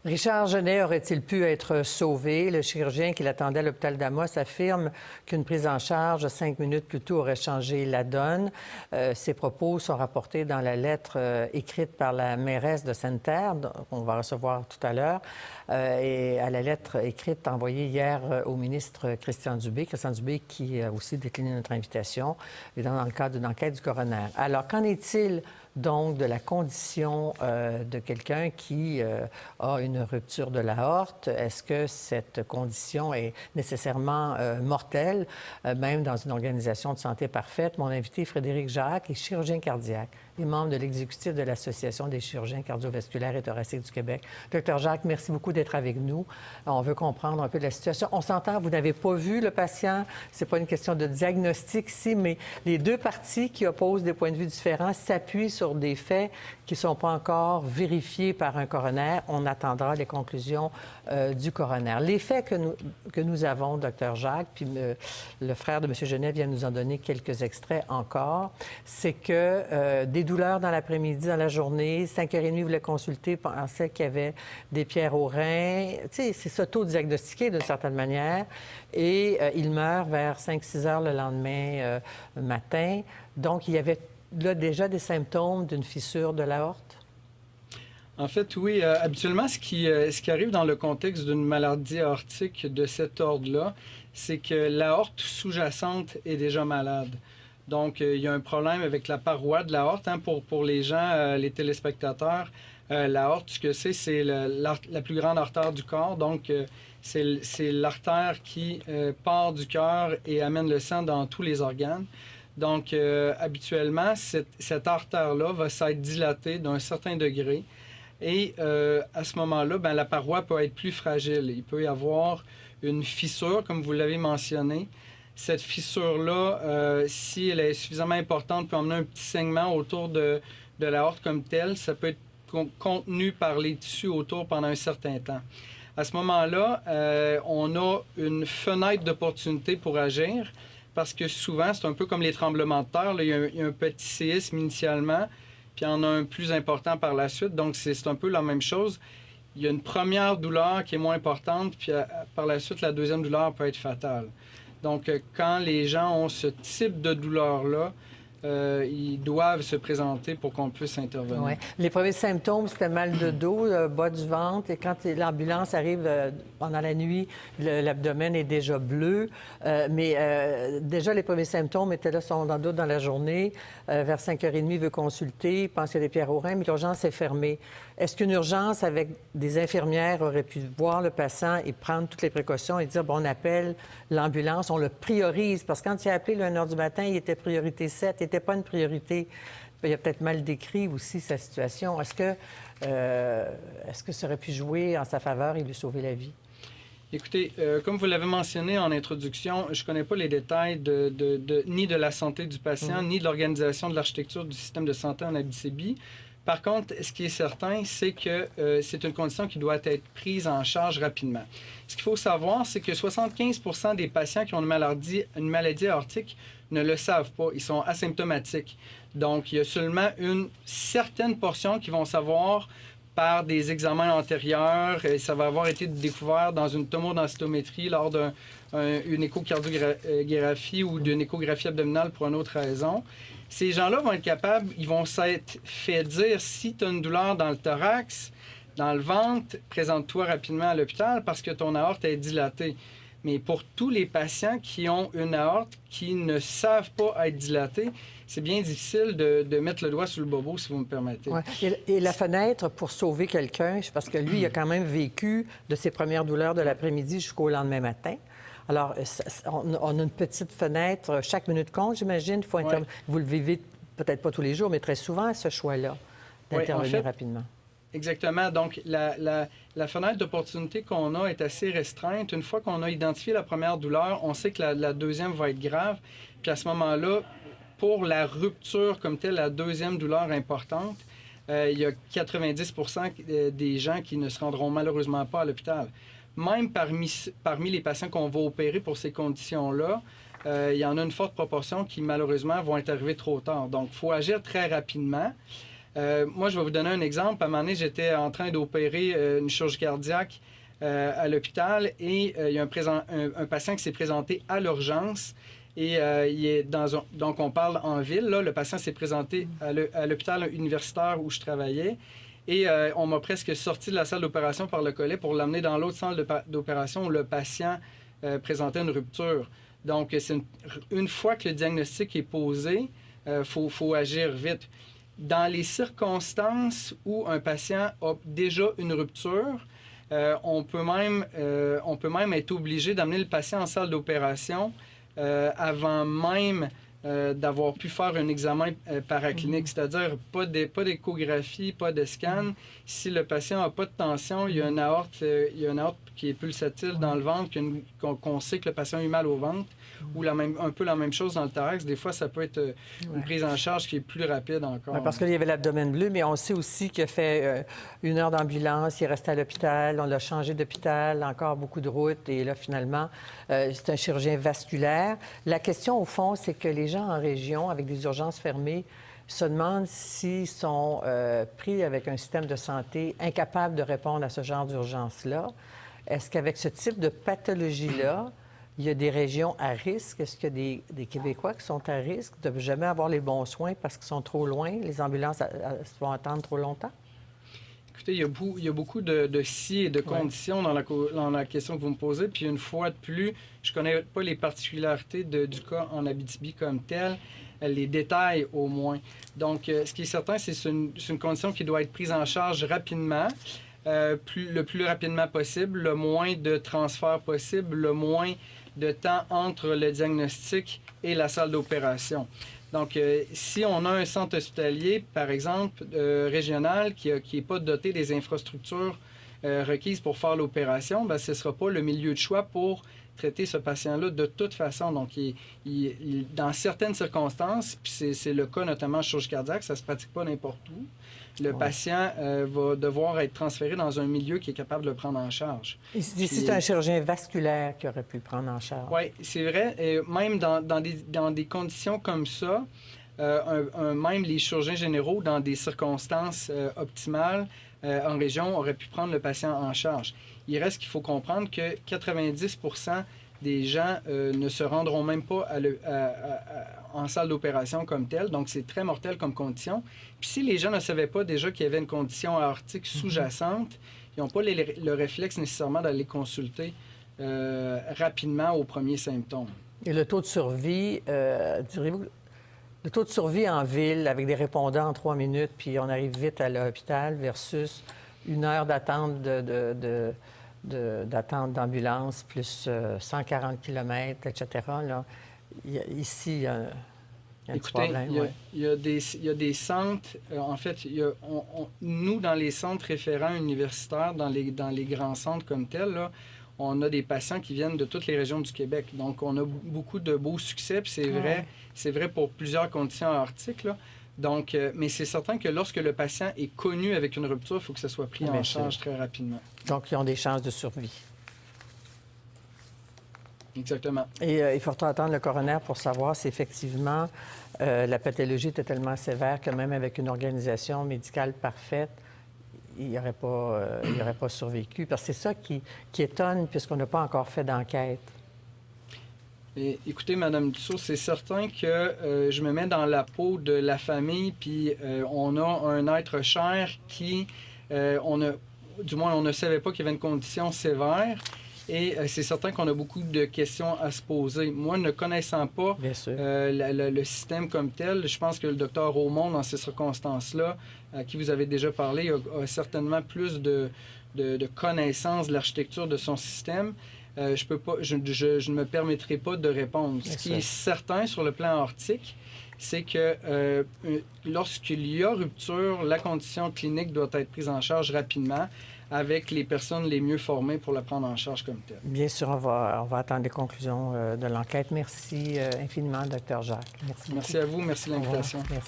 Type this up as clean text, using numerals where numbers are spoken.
Richard Genet aurait-il pu être sauvé? Le chirurgien qui l'attendait à l'hôpital d'Amos affirme qu'une prise en charge 5 minutes plus tôt aurait changé la donne. Ces propos sont rapportés dans la lettre écrite par la mairesse de Sainte-Terre, qu'on va recevoir tout à l'heure, et à la lettre écrite envoyée hier au ministre Christian Dubé. Christian Dubé qui a aussi décliné notre invitation, évidemment dans le cadre d'une enquête du coroner. Alors, qu'en est-il donc de la condition de quelqu'un qui a une rupture de l'aorte? Est-ce que cette condition est nécessairement mortelle, même dans une organisation de santé parfaite? Mon invité, Frédéric Jacques, est chirurgien cardiaque et membre de l'exécutif de l'Association des chirurgiens cardiovasculaires et thoraciques du Québec. Docteur Jacques, merci beaucoup d'être avec nous. On veut comprendre un peu la situation. On s'entend, vous n'avez pas vu le patient. C'est pas une question de diagnostic ici, mais les deux parties qui opposent des points de vue différents s'appuient sur des faits qui ne sont pas encore vérifiés par un coroner. On attendra les conclusions du coroner. Les faits que nous avons, Dr Jacques, puis le frère de M. Genet vient nous en donner quelques extraits encore, c'est que des douleurs dans l'après-midi, dans la journée, 5h30, il voulait consulter, pensait qu'il y avait des pierres aux reins. Tu sais, c'est s'auto-diagnostiqué d'une certaine manière. Et il meurt vers 5-6 heures le lendemain matin. Donc, il y avait là déjà des symptômes d'une fissure de l'aorte? En fait, oui. Habituellement, ce qui arrive dans le contexte d'une maladie aortique de cet ordre-là, c'est que l'aorte sous-jacente est déjà malade. Donc, il y a un problème avec la paroi de l'aorte. Hein, pour les gens, les téléspectateurs, l'aorte, ce que c'est la plus grande artère du corps. Donc, c'est l'artère qui part du cœur et amène le sang dans tous les organes. Donc, habituellement, cette artère-là va s'être dilatée d'un certain degré. Et à ce moment-là, la paroi peut être plus fragile. Il peut y avoir une fissure, comme vous l'avez mentionné. Cette fissure-là, si elle est suffisamment importante, peut emmener un petit saignement autour de l'aorte comme telle. Ça peut être contenu par les tissus autour pendant un certain temps. À ce moment-là, on a une fenêtre d'opportunité pour agir. Parce que souvent, c'est un peu comme les tremblements de terre. Là, il y a un petit séisme initialement, puis il y en a un plus important par la suite. Donc, c'est un peu la même chose. Il y a une première douleur qui est moins importante, puis par la suite, la deuxième douleur peut être fatale. Donc, quand les gens ont ce type de douleur-là, ils doivent se présenter pour qu'on puisse intervenir. Ouais. Les premiers symptômes, c'était mal de dos, bas du ventre. Et quand l'ambulance arrive pendant la nuit, l'abdomen est déjà bleu. Mais déjà, les premiers symptômes étaient là, sont dans doute dans la journée. Vers 5h30, il veut consulter, il pense qu'il y a des pierres aux reins, mais l'urgence est fermée. Est-ce qu'une urgence avec des infirmières aurait pu voir le patient et prendre toutes les précautions et dire, bon, on appelle l'ambulance, on le priorise? Parce que quand il a appelé le 1h du matin, il était priorité 7, il n'était pas une priorité. Il a peut-être mal décrit aussi sa situation. Est-ce que ça aurait pu jouer en sa faveur et lui sauver la vie? Écoutez, comme vous l'avez mentionné en introduction, je ne connais pas les détails ni de la santé du patient, ni de l'organisation de l'architecture du système de santé en Abitibi. Par contre, ce qui est certain, c'est que c'est une condition qui doit être prise en charge rapidement. Ce qu'il faut savoir, c'est que 75% des patients qui ont une maladie aortique ne le savent pas. Ils sont asymptomatiques. Donc, il y a seulement une certaine portion qui vont savoir par des examens antérieurs. Et ça va avoir été découvert dans une tomodensitométrie lors d'une échocardiographie ou d'une échographie abdominale pour une autre raison. Ces gens-là vont être capables, ils vont s'être fait dire, si tu as une douleur dans le thorax, dans le ventre, présente-toi rapidement à l'hôpital parce que ton aorte est dilatée. Mais pour tous les patients qui ont une aorte qui ne savent pas être dilatée, c'est bien difficile de mettre le doigt sur le bobo, si vous me permettez. Ouais. Et la fenêtre pour sauver quelqu'un, parce que lui, il a quand même vécu de ses premières douleurs de l'après-midi jusqu'au lendemain matin. Alors, on a une petite fenêtre, chaque minute compte, j'imagine. Vous le vivez peut-être pas tous les jours, mais très souvent, ce choix-là, d'intervenir rapidement. Exactement. Donc, la fenêtre d'opportunité qu'on a est assez restreinte. Une fois qu'on a identifié la première douleur, on sait que la deuxième va être grave. Puis à ce moment-là, pour la rupture comme telle, la deuxième douleur importante, il y a 90% des gens qui ne se rendront malheureusement pas à l'hôpital. Même parmi les patients qu'on va opérer pour ces conditions-là, il y en a une forte proportion qui, malheureusement, vont être arrivés trop tard. Donc, il faut agir très rapidement. Moi, je vais vous donner un exemple. À un moment donné, j'étais en train d'opérer une chirurgie cardiaque à l'hôpital et il y a un patient qui s'est présenté à l'urgence. Et donc, on parle en ville. Là, le patient s'est présenté à l'hôpital universitaire où je travaillais. Et on m'a presque sorti de la salle d'opération par le collet pour l'amener dans l'autre salle d'opération où le patient présentait une rupture. Donc, une fois que le diagnostic est posé, faut agir vite. Dans les circonstances où un patient a déjà une rupture, on peut même être obligé d'amener le patient en salle d'opération avant même d'avoir pu faire un examen paraclinique, c'est-à-dire pas d'échographie, pas de scan. Si le patient n'a pas de tension, il y a une aorte qui est pulsatile dans le ventre, qu'on sait que le patient a eu mal au ventre, ou un peu la même chose dans le thorax. Des fois, ça peut être une prise en charge qui est plus rapide encore. Ouais, parce qu'il y avait l'abdomen bleu, mais on sait aussi qu'il a fait 1 heure d'ambulance, il est resté à l'hôpital, on l'a changé d'hôpital, encore beaucoup de routes, et là, finalement, c'est un chirurgien vasculaire. La question, au fond, c'est que les gens en région, avec des urgences fermées, se demandent s'ils sont pris avec un système de santé incapable de répondre à ce genre d'urgence-là. Est-ce qu'avec ce type de pathologie-là, il y a des régions à risque? Est-ce qu'il y a des Québécois qui sont à risque de ne jamais avoir les bons soins parce qu'ils sont trop loin? Les ambulances vont attendre trop longtemps? Écoutez, il y a beaucoup de si et de conditions dans la question que vous me posez. Puis une fois de plus, je ne connais pas les particularités du cas en Abitibi comme tel, les détails au moins. Donc, ce qui est certain, c'est une condition qui doit être prise en charge rapidement. Le plus rapidement possible, le moins de transferts possible, le moins de temps entre le diagnostic et la salle d'opération. Donc, si on a un centre hospitalier, par exemple, régional, qui n'est pas doté des infrastructures requises pour faire l'opération, bien, ce ne sera pas le milieu de choix pour traiter ce patient-là de toute façon. Donc, dans certaines circonstances, puis c'est le cas notamment en chirurgie cardiaque, ça ne se pratique pas n'importe où, le patient va devoir être transféré dans un milieu qui est capable de le prendre en charge. Ici, c'est un chirurgien vasculaire qui aurait pu le prendre en charge. Oui, c'est vrai. Et même dans des conditions comme ça, même les chirurgiens généraux, dans des circonstances optimales en région, auraient pu prendre le patient en charge. Il reste qu'il faut comprendre que 90% des gens ne se rendront même pas en salle d'opération comme telle. Donc, c'est très mortel comme condition. Puis si les gens ne savaient pas déjà qu'il y avait une condition aortique sous-jacente, ils n'ont pas le réflexe nécessairement d'aller consulter rapidement aux premiers symptômes. Et le taux de survie, direz-vous, le taux de survie en ville, avec des répondants en 3 minutes, puis on arrive vite à l'hôpital, versus 1 heure d'attente d'attente d'ambulance, plus 140 km, etc. Là, ici, il y a un petit problème. Il y a des centres, en fait, nous, dans les centres référents universitaires, dans les grands centres comme tels, là, on a des patients qui viennent de toutes les régions du Québec. Donc, on a beaucoup de beaux succès, puis c'est vrai pour plusieurs conditions aortiques, là. Donc, mais c'est certain que lorsque le patient est connu avec une rupture, il faut que ça soit pris en charge très rapidement. Donc, ils ont des chances de survie. Exactement. Et il faudra attendre le coroner pour savoir si effectivement la pathologie était tellement sévère que même avec une organisation médicale parfaite, il n'aurait pas survécu. Parce que c'est ça qui étonne, puisqu'on n'a pas encore fait d'enquête. Écoutez, Mme Dussault, c'est certain que je me mets dans la peau de la famille, puis on a un être cher qui, on ne savait pas qu'il y avait une condition sévère. Et c'est certain qu'on a beaucoup de questions à se poser. Moi, ne connaissant pas le système comme tel, je pense que le docteur Aumont, dans ces circonstances-là, à qui vous avez déjà parlé, a certainement plus de connaissances de l'architecture de son système. Je ne me permettrai pas de répondre. Ce qui est certain sur le plan aortique, c'est que lorsqu'il y a rupture, la condition clinique doit être prise en charge rapidement avec les personnes les mieux formées pour la prendre en charge comme telle. Bien sûr, on va attendre les conclusions de l'enquête. Merci infiniment, Dr. Jacques. Merci à vous. Merci de l'invitation. Merci à vous.